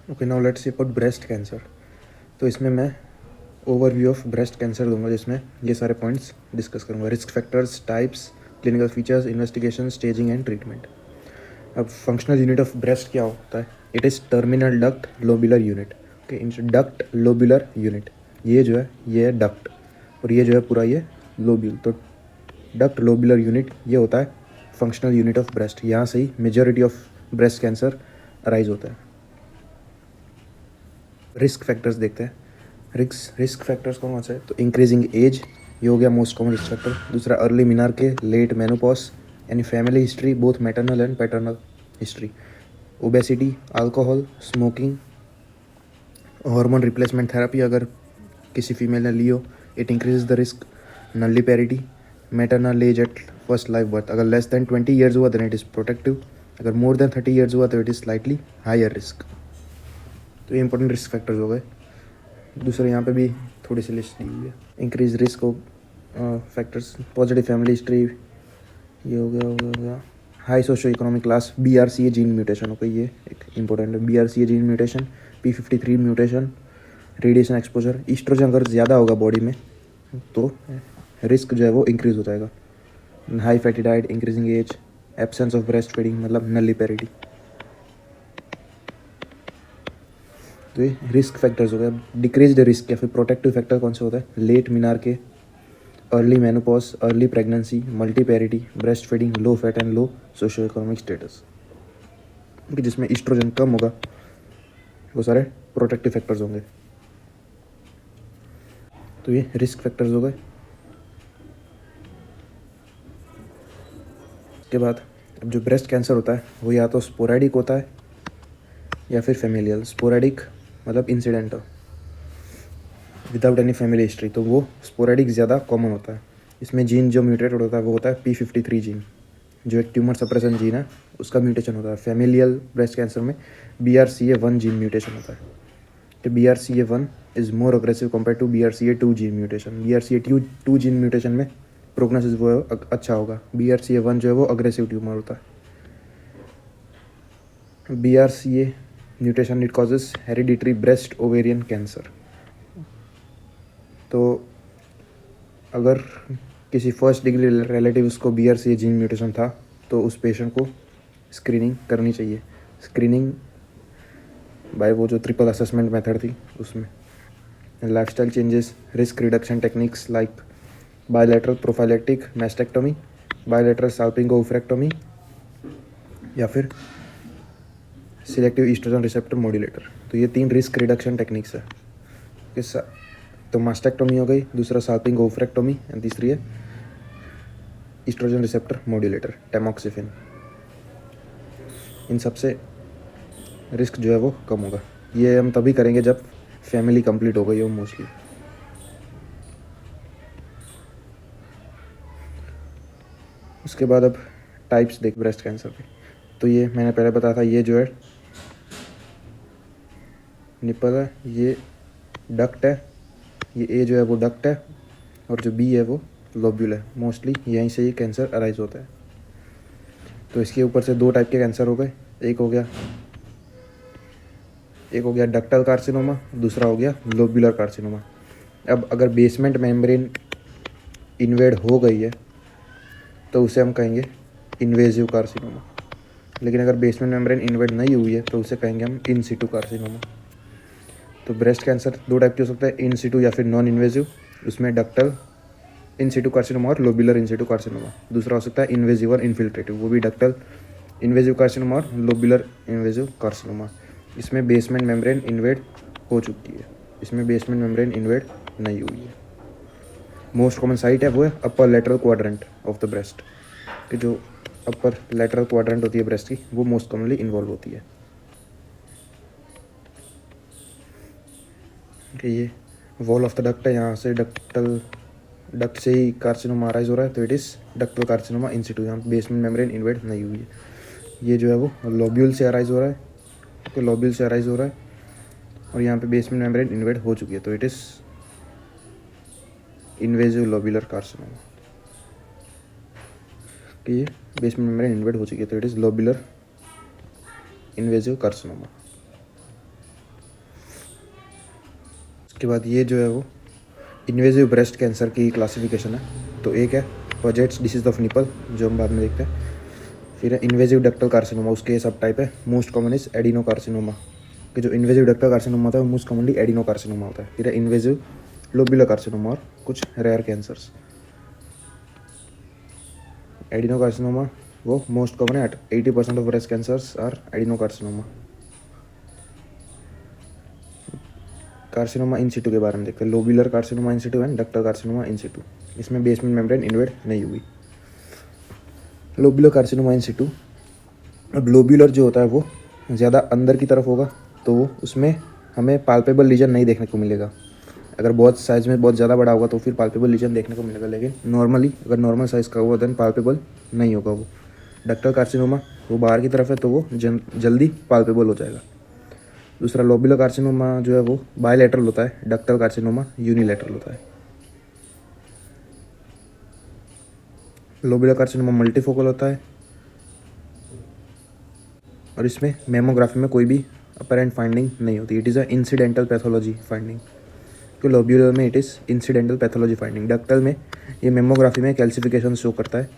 Okay, now let's see about breast cancer. तो इसमें मैं ओवरव्यू ऑफ ब्रेस्ट कैंसर दूंगा, जिसमें ये सारे पॉइंट्स डिस्कस करूंगा। Risk factors, types, clinical features, investigation, staging and treatment. अब फंक्शनल यूनिट ऑफ ब्रेस्ट क्या होता है? It is terminal duct lobular unit. Okay, duct lobular unit, ये जो है ये है डक्ट, और ये जो है पूरा ये लोब्यूल। तो डक्ट लोबुलर यूनिट ये होता है फंक्शनल यूनिट ऑफ ब्रेस्ट। यहाँ से ही majority of breast cancer arise होता है। रिस्क फैक्टर्स देखते हैं। रिस्क फैक्टर्स कौन से है? तो इंक्रीजिंग एज, ये हो गया मोस्ट कॉमन रिस्क फैक्टर। दूसरा अर्ली मिनार्के, लेट मेनोपॉज, यानी family history, both maternal and paternal history. Obesity, alcohol, smoking, hormone replacement therapy अगर किसी फीमेल ने ली हो, it increase the risk. Nulliparity, maternal age at first life birth, अगर less than 20 years हुआ then it is protective, अगर more than 30 years हुआ तो it is slightly higher risk. तो ये इंपॉर्टेंट रिस्क फैक्टर्स हो गए। दूसरे यहाँ पे भी थोड़ी सी लिस्ट दी हुई है। Increase risk of factors, positive family history, ये हो गया। High socio economic class, BRCA gene mutation, okay ये एक इंपॉर्टेंट है। BRCA gene mutation, P53 mutation, radiation exposure. Oestrogen अगर ज़्यादा होगा बॉडी में तो रिस्क जो है वो इंक्रीज हो जाएगा। High fatty diet, increasing age, absence of breast feeding मतलब नल्लीपेरिटी। तो ये रिस्क फैक्टर्स हो गए। डिक्रीज रिस्क या फिर प्रोटेक्टिव फैक्टर कौन से होता है? Late menarche, early menopause, early pregnancy, multiparity, breast feeding, low fat and low socio economic status, क्योंकि जिसमें ईस्ट्रोजन कम होगा वो सारे प्रोटेक्टिव फैक्टर्स होंगे। तो ये रिस्क फैक्टर्स हो गए। उसके बाद अब जो ब्रेस्ट कैंसर होता है वो या तो स्पोरेडिक होता है या फिर फैमिलियल। स्पोरेडिक मतलब incidental without any family history, तो वो स्पोरेडिक ज़्यादा कॉमन होता है। इसमें जीन जो म्यूटेटेड होता है वो होता है P53 जीन, जो एक ट्यूमर सप्रेशन जीन है उसका म्यूटेशन होता है। फैमिलियल ब्रेस्ट कैंसर में BRCA1 जीन म्यूटेशन होता है। तो BRCA1 is more aggressive compare to BRCA2 gene mutation. BRCA2 gene mutation में प्रोग्नोसिस वो अच्छा होगा। BRCA1 जो है वो अग्रेसिव ट्यूमर होता है। BRCA mutation it causes hereditary breast ovarian cancer. तो अगर किसी फर्स्ट डिग्री रिलेटिव को BRCA जीन म्यूटेशन था तो उस पेशेंट को स्क्रीनिंग करनी चाहिए। स्क्रीनिंग बाय वो जो ट्रिपल असेसमेंट मेथड थी उसमें। Lifestyle changes, risk reduction techniques like bilateral prophylactic mastectomy, bilateral salpingo oophorectomy या फिर सिलेक्टिव ईस्ट्रोजन रिसेप्टर मॉड्यूलेटर। तो ये 3 रिस्क रिडक्शन टेक्निक्स है। तो मास्टेक्टोमी हो गई, दूसरा साल्पिंगोफ्रेक्टोमी एंड तीसरी है ईस्ट्रोजन रिसेप्टर मॉड्यूलेटर टैमोक्सिफिन। इन सबसे रिस्क जो है वो कम होगा। ये हम तभी करेंगे जब फैमिली कंप्लीट हो गई हो मोस्टली। उसके बाद अब टाइप्स देख ब्रेस्ट कैंसर के। तो ये मैंने पहले बताया था, ये जो है निपल है, ये डक्ट है, ये ए जो है वो डक्ट है, और जो बी है वो लोब्यूल है। मोस्टली यहीं से ये कैंसर अराइज होता है। तो इसके ऊपर से 2 टाइप के कैंसर हो गए। एक हो गया डक्टल कार्सिनोमा, दूसरा हो गया लोब्यूलर कार्सिनोमा। अब अगर बेसमेंट मेम्ब्रेन इन्वेड हो गई है तो उसे हम कहेंगे इन्वेजिव कार्सिनोमा, लेकिन अगर बेसमेंट मेम्ब्रेन इन्वेड नहीं हुई है तो उसे कहेंगे हम इन सिटू कार्सिनोमा। तो ब्रेस्ट कैंसर 2 टाइप के हो सकता है, इन सिटू या फिर नॉन इन्वेजिव। उसमें डक्टल इन सिटू कार्सिनोमा और लोब्यूलर इन सिटू कार्सिनोमा। दूसरा हो सकता है इन्वेजिव और इन्फिल्ट्रेटिव, वो भी डक्टल इन्वेजिव कार्सिनोमा और लोब्यूलर इन्वेजिव कार्सिनोमा। इसमें बेसमेंट मेम्ब्रेन इन्वेड हो चुकी है, इसमें बेसमेंट मेम्ब्रेन इन्वेड नहीं हुई है। मोस्ट कॉमन साइट है वो है upper lateral quadrant of the breast, कि जो अपर लेटरल क्वाड्रेंट होती है ब्रेस्ट की वो मोस्ट कॉमनली इन्वॉल्व होती है। कि ये वॉल ऑफ द डक्ट है, यहाँ से डक्ट से ही कार्सिनोमा अराइज हो रहा है, तो it is ductal carcinoma in Situ. यहाँ बेसमेंट मेम्ब्रेन इन्वेड नहीं हुई है। ये जो है वो लोब्यूल से अराइज हो रहा है, तो लोब्यूल से अराइज हो रहा है, और यहाँ पे बेसमेंट मेम्ब्रेन इन्वेड हो चुकी है, तो it is invasive lobular carcinoma. कि ये बेसमेंट मेम्ब्रेन इन्वेड हो चुकी है तो it is lobular invasive carcinoma. उसके बाद ये जो है वो इन्वेजिव ब्रेस्ट कैंसर की क्लासिफिकेशन है। तो एक है पॉजेट्स डिसीज ऑफ निपल, जो हम बाद में देखते हैं। फिर है इन्वेजिव डक्टल कार्सिनोमा, उसके सब टाइप है। Most common is adeno carcinoma, कि जो इन्वेजिव डक्टल कार्सिनोमा होता है वो मोस्ट कॉमनली एडिनो कार्सिनोमा होता है। फिर है इन्वेजिव लोब्यूलर कार्सिनोमा और कुछ रेयर कैंसर्स। एडिनो कार्सिनोमा वो मोस्ट कॉमन है, 80% of breast cancers are adeno carcinoma. Carcinoma in situ के बारे में देखते हैं। Lobular carcinoma in situ and ductal carcinoma in situ. इसमें बेसमेंट मेम्ब्रेन इन्वेड नहीं हुई। लोब्यूलर कार्सिनोमा इन सिटू, अब लोब्यूलर जो होता है वो ज़्यादा अंदर की तरफ होगा, तो उसमें हमें पाल्पेबल लीजन नहीं देखने को मिलेगा। अगर बहुत साइज़ में बहुत ज़्यादा बड़ा होगा तो फिर पाल्पेबल लीजन देखने को मिलेगा, लेकिन नॉर्मली अगर नॉर्मल साइज़ का हुआ देन पाल्पेबल नहीं होगा वो। डक्टल कार्सिनोमा वो बाहर की तरफ है तो वो जल्दी पाल्पेबल हो जाएगा। दूसरा लोब्यूलर कार्सिनोमा जो है वो बायलैटरल होता है, डक्टल कार्सिनोमा यूनिलैटरल होता है। लोब्यूलर कार्सिनोमा मल्टीफोकल होता है और इसमें मेमोग्राफी में कोई भी अपरेंट फाइंडिंग नहीं होती। It is a incidental pathology finding. तो लोब्यूलर में it is incidental pathology finding. Ductal में ये मेमोग्राफी में कैल्सिफिकेशन शो करता है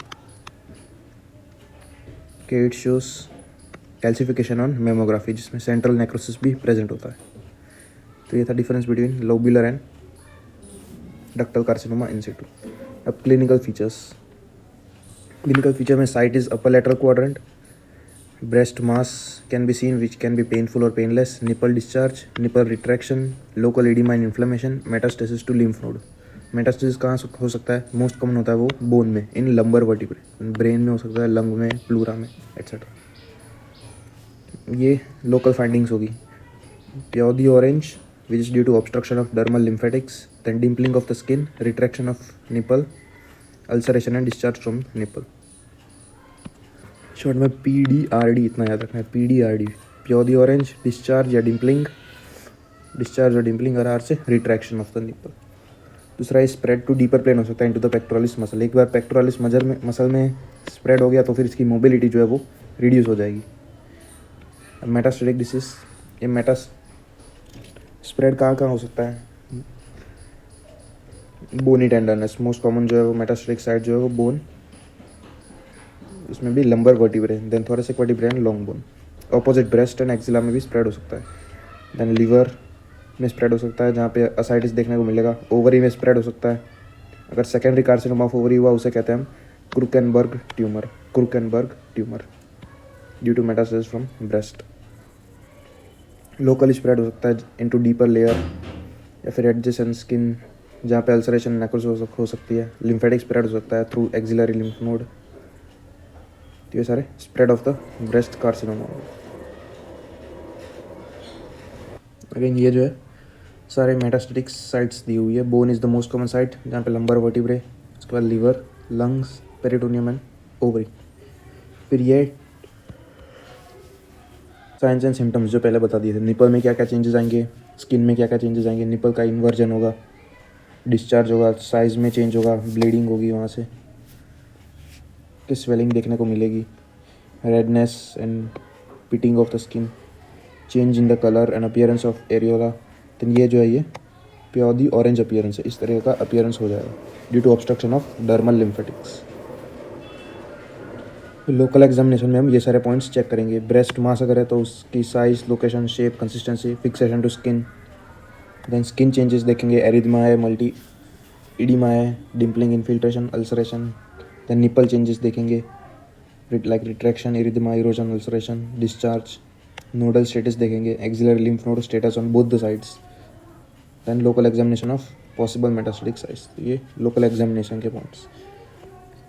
कि it shows calcification on mammography, जिसमें सेंट्रल नेक्रोसिस भी प्रेजेंट होता है। तो ये था difference between lobular and ductal carcinoma in Situ. अब क्लिनिकल फीचर्स। क्लिनिकल फीचर में site is upper lateral quadrant, breast mass can be seen which can be painful or painless, nipple discharge, nipple retraction, local edema and inflammation, metastasis to lymph node। Metastasis कहाँ हो सकता है? Most common होता है वो bone में, इन lumbar vertebrae, brain में हो सकता है, लंग में, प्लूरा में एट्सेट्रा। ये लोकल फाइंडिंग्स होगी। Peau de orange which is due to obstruction of dermal lymphatics, then dimpling of the skin, retraction of nipple, ulceration and discharge from nipple. Short में PDRD इतना याद रखना है, PDRD, प्योदी ऑरेंज, डिस्चार्ज या dimpling, discharge और dimpling और R से retraction of the nipple. दूसरा स्प्रेड टू डीपर प्लेन हो सकता है इनटू द पेक्टोरालिस मसल। एक बार पेक्टोरालिस मसल में स्प्रेड हो गया तो फिर इसकी मोबिलिटी जो है वो रिड्यूस हो जाएगी। मेटास्टेटिक डिसीज, ये स्प्रेड कहाँ कहाँ हो सकता है? बोनी टेंडरनेस मोस्ट कॉमन जो है वो मेटास्टेटिक साइड जो है वो बोन, उसमें भी lumbar vertebrae, then thoracic vertebrae and long bone. Opposite breast and axilla में भी स्प्रेड हो सकता है। देन लिवर में स्प्रेड हो सकता है जहाँ पे असाइटिस देखने को मिलेगा। ओवरी में स्प्रेड हो सकता है। अगर सेकेंडरी कार्सिनोमा ऑफ ओवरी हुआ उसे कहते हैं हम Krukenberg tumour due to metastasis from breast. Locally spread हो सकता है इनटू डीपर लेयर या फिर एडजेसेंट स्किन जहाँ पे अल्सरेशन नेक्रोसिस हो सकती है। लिम्फेटिक स्प्रेड हो सकता है थ्रू एक्सिलरी लिम्फ नोड। तो ये सारे spread of the breast carcinoma. Again ये जो है सारे मेटास्टेटिक साइट्स दी हुई है। Bone is the most common site जहाँ पे लंबर वर्टिब्रे, उसके बाद liver, lungs, peritoneum and ovary. फिर ये साइंस एंड सिम्टम्स जो पहले बता दिए थे। निपल में क्या क्या चेंजेस आएंगे, स्किन में क्या क्या चेंजेस आएंगे, निपल का इन्वर्जन होगा, डिस्चार्ज होगा, साइज में चेंज होगा, ब्लीडिंग होगी वहाँ से, कि स्वेलिंग देखने को मिलेगी, redness and pitting of the skin, change in the colour and appearance of areola. तो ये जो है ये प्योदी ऑरेंज अपीयरेंस है, इस तरह का अपीयरेंस हो जाएगा due to obstruction of dermal lymphatics. Local examination में हम ये सारे पॉइंट्स चेक करेंगे। ब्रेस्ट मास अगर है तो उसकी size, location, shape, consistency, fixation to skin. Then skin changes देखेंगे, एरिथमा है, मल्टी इडिमा है, dimpling, infiltration, ulceration. Then nipple changes देखेंगे like retraction, erythema, erosion, ulceration, discharge. Nodal status देखेंगे, axillary lymph node status on both the sides. Then local examination of possible metastatic size. तो ये local examination के points.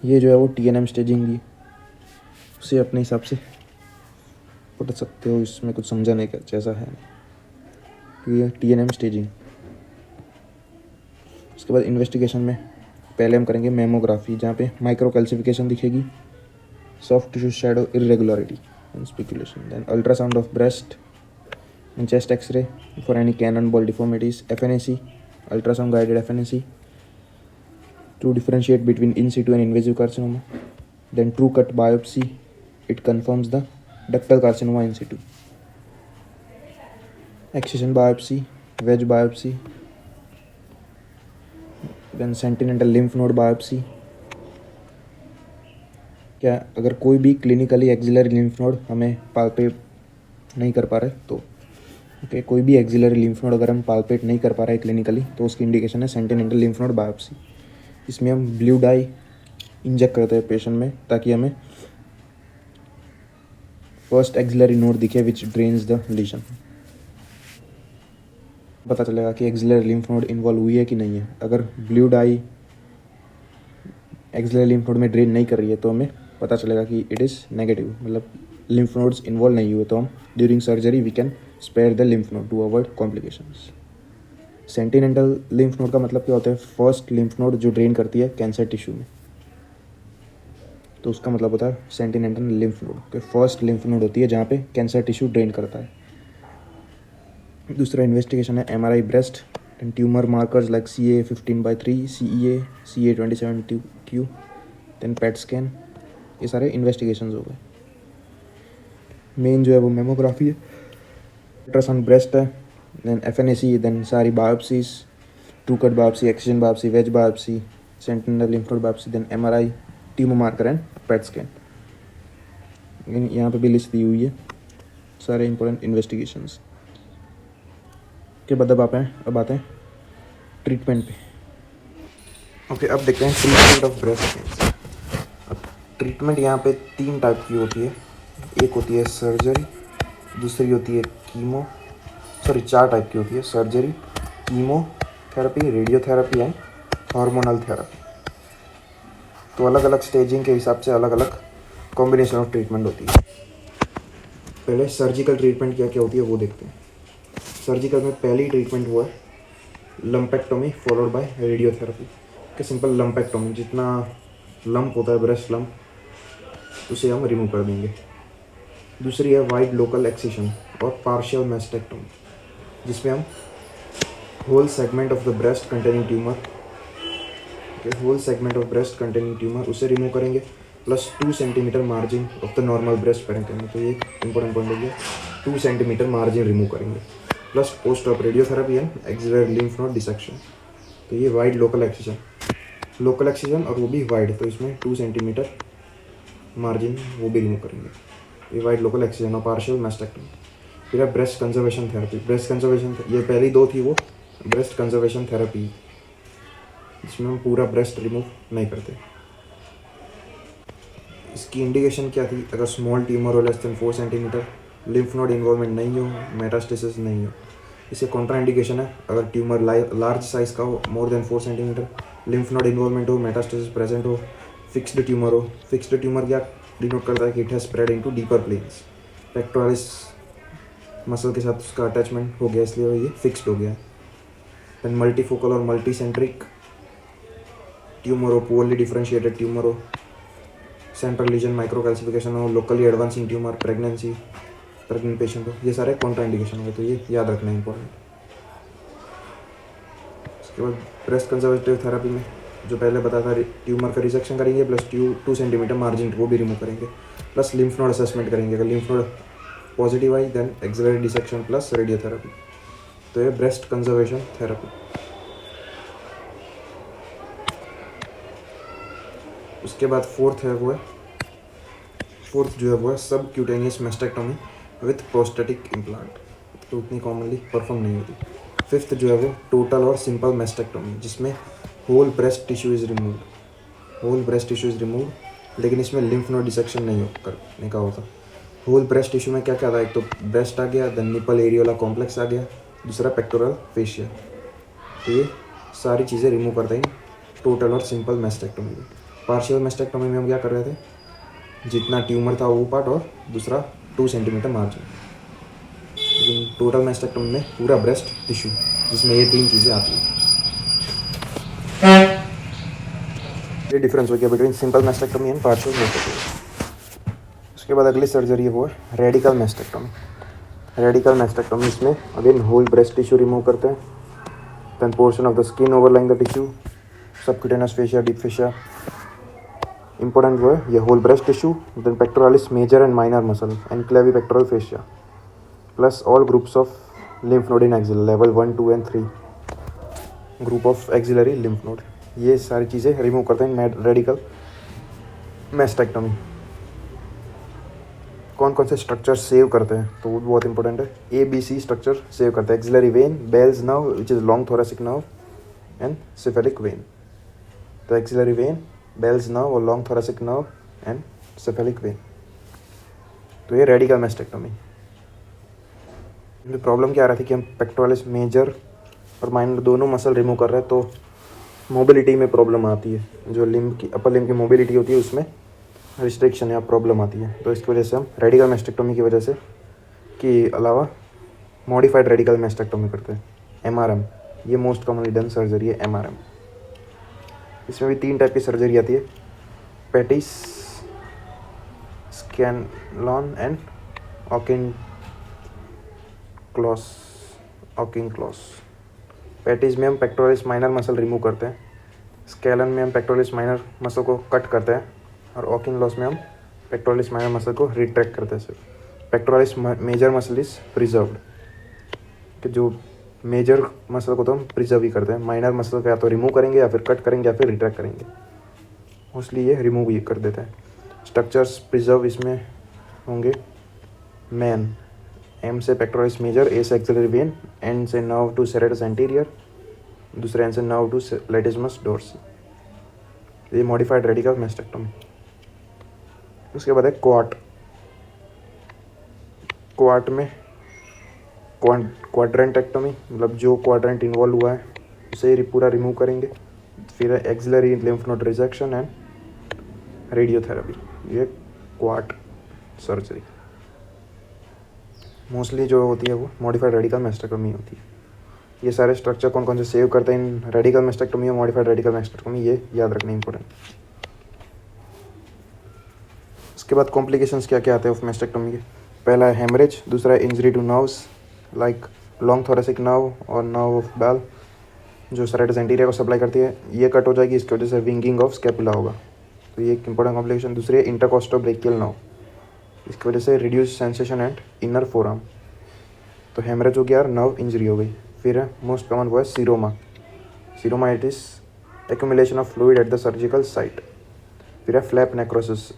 ये जो है वो TNM staging दी, उसे अपने हिसाब से पढ़ सकते हो, इसमें कुछ समझाने का जैसा है। तो ये TNM स्टेजिंग। उसके बाद इन्वेस्टिगेशन में पहले हम करेंगे मेमोग्राफी, जहाँ पे माइक्रो कैल्सिफिकेशन दिखेगी, soft tissue shadow irregularity and spiculation. Then ultrasound of breast and chest X ray for any cannon ball deformities, FNAC, ultrasound guided FNAC to differentiate between in situ and invasive carcinoma. Then true cut biopsy, it confirms the ductal carcinoma in situ. Excision biopsy, wedge biopsy, then sentinel lymph node biopsy. क्या अगर कोई भी clinically axillary lymph node हमें palpate नहीं कर पा रहे तो ओके, कोई भी एक्सिलरी लिम्फ नोड अगर हम पाल्पेट नहीं कर पा रहे क्लिनिकली तो उसकी इंडिकेशन है सेंटिनेंटल लिम्फ नोड बायोप्सी। इसमें हम ब्लू डाई इंजेक्ट करते हैं पेशेंट में ताकि हमें फर्स्ट एक्सिलरी नोड दिखे विच ड्रेन्स द लीजन। पता चलेगा कि एक्सिलरी लिम्फ नोड इन्वॉल्व हुई है कि नहीं है। अगर blue dye axillary lymph node में ड्रेन नहीं कर रही है तो हमें पता चलेगा कि इट इज़ नेगेटिव, मतलब लिम्फ नोड्स इन्वॉल्व नहीं हुए, तो हम during surgery we can spare the lymph node to avoid complications. Sentinel lymph node का मतलब क्या होता है? फर्स्ट लिम्फ नोड जो ड्रेन करती है कैंसर टिश्यू में, तो उसका मतलब होता है सेंटिनेंटल लिम्फ नोड कि फर्स्ट लिम्फ नोड होती है जहाँ पे कैंसर टिश्यू ड्रेन करता है। दूसरा इन्वेस्टिगेशन है MRI breast and tumour markers like CA15/3, CEA, CA27Q, then PET scan. ये सारे इन्वेस्टिगेशंस हो गए। मेन जो है वो मेमोग्राफी है, अल्ट्रासाउंड ब्रेस्ट है, देन FNAC, देन सारी biopsies, trucut biopsy, excision biopsy, wedge biopsy, sentinel lymph node biopsy, then MRI, tumour marker and PET scan. यहाँ पे भी लिस्ट दी हुई है सारे इंपॉर्टेंट इन्वेस्टिगेशंस के बाद। अब आते हैं ट्रीटमेंट पे। ओके, अब देखते हैं ट्रीटमेंट ऑफ ब्रेस्ट कैंसर। अब ट्रीटमेंट यहाँ पे 3 टाइप की होती है। एक होती है सर्जरी, दूसरी होती है 4 टाइप की होती है: surgery, chemotherapy, radiotherapy and hormonal therapy. तो अलग अलग स्टेजिंग के हिसाब से अलग अलग कॉम्बिनेशन ऑफ ट्रीटमेंट होती है। पहले सर्जिकल ट्रीटमेंट क्या क्या होती है वो देखते हैं। सर्जिकल में पहली ट्रीटमेंट हुआ है लंपेक्टोमी फॉलोड बाय रेडियोथेरेपी। कि सिंपल लंपेक्टोमी, जितना लंप होता है ब्रेस्ट लंप उसे हम रिमूव कर देंगे। दूसरी है वाइड लोकल एक्सिशन और पार्शियल मैस्टेक्टोमी, जिसमें हम whole segment of the breast containing tumour उसे रिमूव करेंगे, plus 2 centimetre margin of the normal breast parenchyma. तो ये इंपॉर्टेंट पॉइंट हो गया, 2 सेंटीमीटर मार्जिन रिमूव करेंगे, plus post op radiotherapy and axillary lymph node dissection. तो ये वाइड लोकल एक्सिजन और वो भी वाइड, तो इसमें 2 सेंटीमीटर मार्जिन वो भी रिमूव करेंगे। ये वाइड लोकल एक्सिजन और पार्शियल मैस्टेक्टोमी। फिर है ब्रेस्ट कंजर्वेशन थेरेपी। ये पहली 2 थी वो ब्रेस्ट कंजर्वेशन थेरेपी, जिसमें हम पूरा ब्रेस्ट रिमूव नहीं करते। इसकी इंडिकेशन क्या थी? अगर स्मॉल ट्यूमर हो less than 4 centimetre, lymph node involvement नहीं हो, मेटास्टेसिस नहीं हो। इसे कॉन्ट्रा इंडिकेशन है अगर ट्यूमर लार्ज साइज का हो, more than 4 centimetre, lymph node involvement हो, मेटास्टेसिस प्रेजेंट हो, फिक्स्ड ट्यूमर हो। फिक्स्ड ट्यूमर क्या डिनोट करता है कि it has spread into deeper planes. Pectoralis muscle के साथ उसका अटैचमेंट हो गया, इसलिए ये फिक्स्ड हो गया। देन मल्टीफोकल और मल्टीसेंट्रिक ट्यूमर हो, पुअरली डिफरेंशिएटेड ट्यूमर हो, सेंट्रल लीजन माइक्रो कैल्सिफिकेशन हो, locally advancing tumour, pregnant patient हो, ये सारे कॉन्ट्रा इंडिकेशन हो गए। तो ये याद रखना है इंपॉर्टेंट। उसके बाद ब्रेस्ट कंजर्वेटिव थेरेपी में जो पहले बताया था, ट्यूमर का रिसेक्शन करेंगे, प्लस 2 सेंटीमीटर मार्जिन वो भी रिमूव करेंगे, प्लस लिम्फ नोड असेसमेंट करेंगे। अगर लिम्फ नोड पॉजिटिव आई then axillary dissection plus radiotherapy. तो ये ब्रेस्ट कंजर्वेशन थेरेपी। उसके बाद फोर्थ जो है वो है सब cutaneous mastectomy with prostatic implant, तो उतनी कॉमनली परफॉर्म नहीं होती। फिफ्थ जो है वो टोटल और सिंपल मैस्टेक्टोमी, जिसमें whole breast tissue is removed, लेकिन इसमें लिम्फ नोड डिसेक्शन नहीं करने का होता। होल ब्रेस्ट टिश्यू में क्या क्या था? एक तो ब्रेस्ट आ गया, देन निपल एरियोला कॉम्प्लेक्स आ गया, दूसरा पेक्टोरल फेशिया। तो ये सारी चीज़ें रिमूव करते हैं टोटल और सिंपल मैस्टेक्टोमी में। पार्शियल मैस्टेक्टोमी में हम क्या कर रहे थे? जितना ट्यूमर था वो पार्ट और दूसरा 2 सेंटीमीटर मार्जिन। लेकिन टोटल मैस्टेक्टोमी में पूरा ब्रेस्ट टिश्यू, जिसमें ये 3 चीज़ें आती हैं। ये डिफरेंस हो गया between simple mastectomy and partial mastectomy. उसके बाद अगली सर्जरी है वो है रेडिकल मैस्टेक्टोमी। इसमें again whole breast tissue remove करते हैं, then portion of the skin overlying the tissue, subcutaneous fascia, deep fascia. Important वो है ये whole breast tissue, then pectoralis major and minor muscle and clavipectoral fascia, plus all groups of lymph node in axilla level 1, 2 and 3 group of axillary lymph node. ये सारी चीज़ें remove करते हैं radical mastectomy. कौन कौन से structure save करते हैं तो वो भी बहुत इंपॉर्टेंट है। ABC स्ट्रक्चर सेव करते हैं, axillary vein, Bell's nerve which is long thoracic nerve and cephalic vein. तो एक्सिलरी वेन, बेल्स नर्व और long thoracic nerve and cephalic vein, तो ये रेडिकल मैस्टेक्टोमी। प्रॉब्लम क्या आ रहा थी कि हम पेक्टोरलिस मेजर और माइनर दोनों मसल रिमूव कर रहे हैं तो मोबिलिटी में प्रॉब्लम आती है, जो लिम्ब की अपर लिम्ब की मोबिलिटी होती है उसमें रिस्ट्रिक्शन या प्रॉब्लम आती है। तो इसकी वजह से हम रेडिकल मैस्टेक्टोमी की वजह से के अलावा मॉडिफाइड रेडिकल मैस्टेक्टोमी करते हैं, MRM। ये मोस्ट कॉमनली डन सर्जरी है MRM। इसमें भी 3 टाइप की सर्जरी आती है, पेटिस, स्कैनलॉन एंड ऑकिंक्लॉस। पेटिस में हम पेक्टोरलिस माइनर मसल रिमूव करते हैं, स्कैलन में हम पेक्टोरलिस माइनर मसल को कट करते हैं और ऑकिंक्लॉस में हम पेक्टोरलिस माइनर मसल को रिट्रैक्ट करते हैं। सिर्फ pectoralis major muscle is preserved, कि जो मेजर मसल को तो हम प्रिजर्व ही करते हैं, माइनर मसल को या तो रिमूव करेंगे या फिर कट करेंगे या फिर रिट्रैक्ट करेंगे, मोस्टली ये रिमूव ही कर देते हैं। स्ट्रक्चर्स प्रिजर्व इसमें होंगे, मैन M से पेक्टोरलिस मेजर, A से एक्सिलरी वेन, N से नर्व टू सेरेटस एंटीरियर, दूसरे N से नर्व टू लेटिसमस डोर्सी। ये मॉडिफाइड रेडिकल मैस्टेक्टोमी। उसके बाद है क्वाट में क्वाड्रेंटेक्टोमी, मतलब जो क्वाड्रेंट इन्वॉल्व हुआ है उसे पूरा रिमूव करेंगे। फिर है axillary lymph node rejection and radiotherapy, ये क्वाट सर्जरी। मोस्टली जो होती है वो मॉडिफाइड रेडिकल मैस्टेक्टोमी होती है। ये सारे स्ट्रक्चर कौन कौन से सेव करते हैं इन रेडिकल मैस्टेक्टोमी और मॉडिफाइड रेडिकल मैस्टेक्टोमी, ये याद रखना इंपॉर्टेंट। उसके बाद कॉम्प्लिकेशंस क्या क्या आते हैं ऑफ मैस्टेक्टोमी के। पहला है हेमरेज, दूसरा है injury two nerves like long thoracic nerve और नर्व ऑफ बैल जो सेरेटस एंटीरियर को सप्लाई करती है, ये कट हो जाएगी, इसकी वजह से विंगिंग ऑफ स्कैपुला होगा, तो ये एक इंपॉर्टेंट कॉम्प्लिकेशन। दूसरी है इंटरकोस्टोब्रेकियल नर्व, इसकी वजह से reduce sensation and inner forearm, तो हेमरेज हो गया और नर्व इंजरी हो गई। फिर है मोस्ट कॉमन वो है seroma it is accumulation of fluid at the surgical site. फिर है flap necrosis,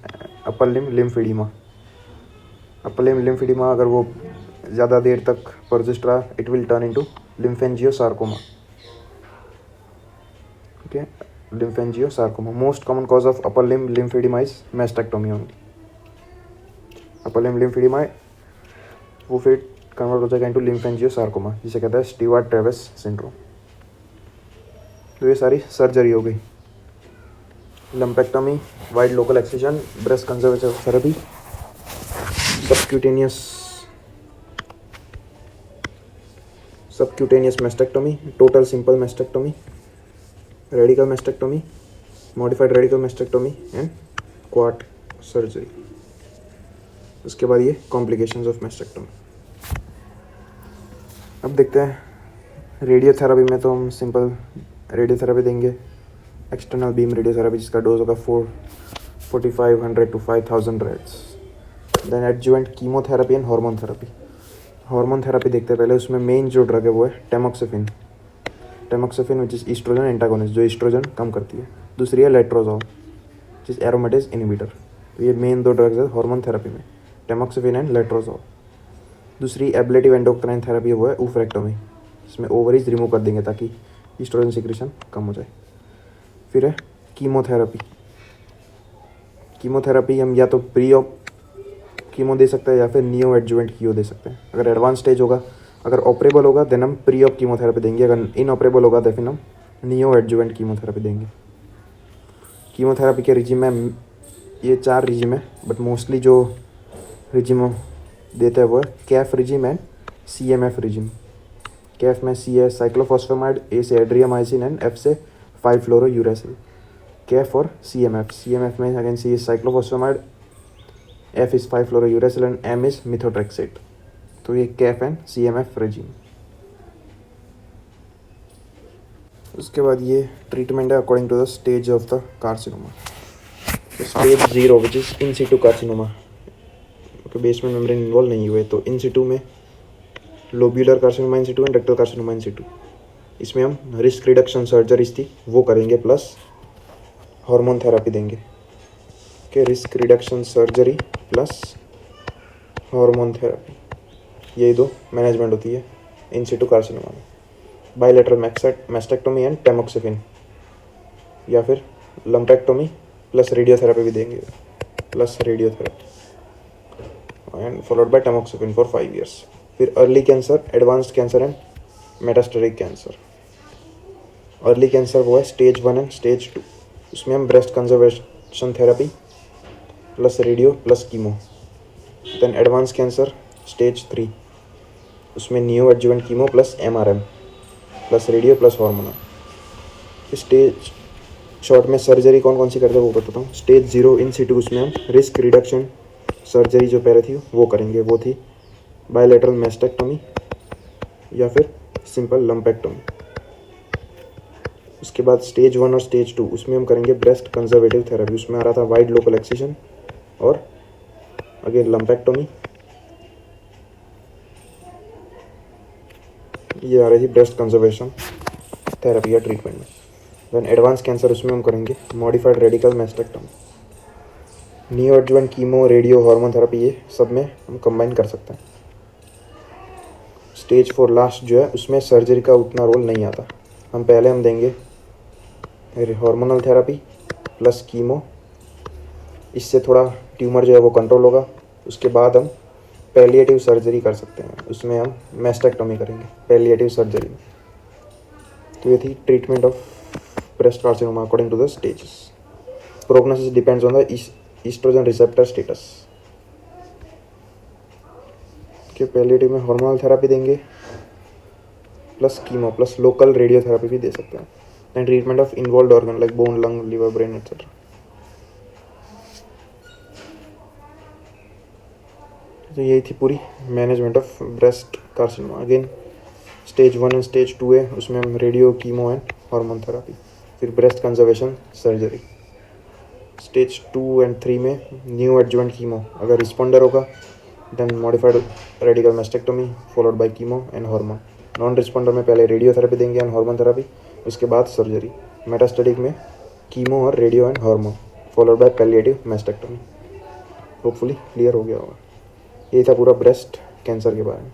upper limb lymphoedema. Upper limb lymphoedema अगर वो ज़्यादा देर तक परसिस्ट रहा, it will turn into lymphangiosarcoma. Okay, lymphangiosarcoma. Most common cause of upper limb lymphoedema is mastectomy only. Upper limb lymphoedema वो फिर कन्वर्ट हो जाएगा इनटू लिम्फेंजियोसार्कोमा, जिसे कहता है स्टीवार्ट ट्रेविस सिंड्रोम। तो ये सारी सर्जरी हो गई। Lumpectomy, wide local excision, breast conservative therapy, subcutaneous mastectomy, total simple mastectomy, radical mastectomy, modified radical mastectomy and क्वाट सर्जरी। उसके बाद ये कॉम्प्लिकेशंस ऑफ मैस्टेक्टोमी। अब देखते हैं रेडियोथेरेपी में, तो हम सिंपल रेडियोथेरेपी देंगे, एक्सटर्नल बीम रेडियोथेरेपी, जिसका डोज होगा 4500 to 5000 rads. Then adjuvant chemotherapy and hormone therapy. Hormone therapy देखते हैं पहले, उसमें मेन जो ड्रग है वो है टेमोक्सिफिन विच इज़ ईस्ट्रोजन एंटागोनिस्ट, जो ईस्ट्रोजन कम करती है। दूसरी है लेट्रोजोल विच इज़ एरोमेटेज इनहिबिटर। तो ये मेन 2 ड्रग्स है हार्मोन थेरेपी में, टेमोक्सिफिन एंड लेट्रोजोल। दूसरी एब्लेटिव एंडोक्राइन थेरेपी है वो है ओवरेक्टोमी, इसमें ओवरीज रिमूव कर देंगे ताकि ईस्ट्रोजन सिक्रेशन कम हो जाए। फिर है कीमोथेरेपी हम या तो प्री ऑप कीमो दे सकते हैं या फिर नियो एडजुवेंट कीमो दे सकते हैं। अगर एडवांस स्टेज होगा, अगर ऑपरेबल होगा देन हम प्री ऑप कीमोथेरेपी देंगे, अगर इनऑपरेबल होगा तो फिर हम नियो एडजुवेंट कीमोथेरेपी देंगे। कीमोथेरेपी के रिजिम में ये 4 रिजिम है, बट मोस्टली जो रिजिम देते हैं वो है CAF regime and CMF regime. CAF में C है साइक्लोफॉस्फेमाइड, A से एड्रियामाइसिन एंड F से 5-फ्लोरोयूरेसिल। कैफ और CMF में again C is cyclophosphamide, F is five fluorouracil and M is methotrexate. तो ये कैफ एंड CMF रिजिम। उसके बाद ये ट्रीटमेंट है according to the stage of the carcinoma. Stage 0 which is in situ carcinoma, basement membrane involve नहीं हुए, तो in situ में lobular carcinoma in situ and rectal carcinoma in situ. इसमें हम रिस्क रिडक्शन सर्जरीज थी वो करेंगे प्लस हार्मोन थेरेपी देंगे। Okay, risk reduction surgery plus hormone therapy, यही दो मैनेजमेंट होती है इन सिटू कार्सिनोमा में। बायलैटरल मैस्टेक्टोमी एंड टैमोक्सिफिन, या फिर लंपेक्टोमी प्लस रेडियोथेरेपी भी देंगे, plus radiotherapy and followed by tamoxifen for 5 years। फिर early cancer, advanced cancer and metastatic cancer. Early cancer वो है स्टेज 1 एंड स्टेज 2, उसमें हम breast conservation therapy plus radio plus chemo. Then advance cancer stage 3, उसमें neoadjuvant chemo plus MRM plus radio plus hormonal. Stage short में surgery कौन कौन सी करते हैं वो बताता हूँ। स्टेज 0 इन सिटू, उसमें हम रिस्क रिडक्शन सर्जरी जो पहले थी वो करेंगे, वो थी बायलैटरल मैस्टेक्टोमी या फिर सिंपल लंपेक्टोमी। उसके बाद स्टेज 1 और स्टेज 2, उसमें हम करेंगे ब्रेस्ट कंजर्वेटिव थेरेपी, उसमें आ रहा था वाइड लोकल एक्सिजन और अगेन लंपेक्टोमी, ये आ रही थी ब्रेस्ट कंजर्वेशन थेरेपी या ट्रीटमेंट में। देन एडवांस कैंसर, उसमें हम करेंगे modified radical mastectomy, new adjuvant chemo radio hormone therapy, ये सब में हम कंबाइन कर सकते हैं। स्टेज 4 लास्ट जो है, उसमें सर्जरी का उतना रोल नहीं आता, हम देंगे हार्मोनल थेरेपी प्लस कीमो, इससे थोड़ा ट्यूमर जो है वो कंट्रोल होगा। उसके बाद हम पैलिएटिव सर्जरी कर सकते हैं, उसमें हम मैस्टेक्टोमी करेंगे पैलिएटिव सर्जरी में। तो ये थी treatment of breast carcinoma according to the stages. Prognosis depends on the oestrogen receptor status. के पैलिएटिव में हार्मोनल थेरेपी देंगे plus chemo plus local radiotherapy भी दे सकते हैं। And treatment of involve organ like bone, lung, liver, brain etcetera. तो यही थी पूरी management of breast carcinoma. Again stage 1 and stage 2 है, उसमें हम radio, chemo and hormone therapy, फिर breast conservation surgery. Stage 2 and 3 में न्यू एडजुवेंट कीमो, अगर रिस्पॉन्डर होगा then modified radical mastectomy followed by chemo and hormone. Non responder में पहले radiotherapy देंगे एंड हार्मोन थेरेपी, उसके बाद सर्जरी। मेटास्टेटिक में कीमो और radio and hormone followed by palliative mastectomy. Hopefully clear हो गया होगा। यही था पूरा ब्रेस्ट कैंसर के बारे में।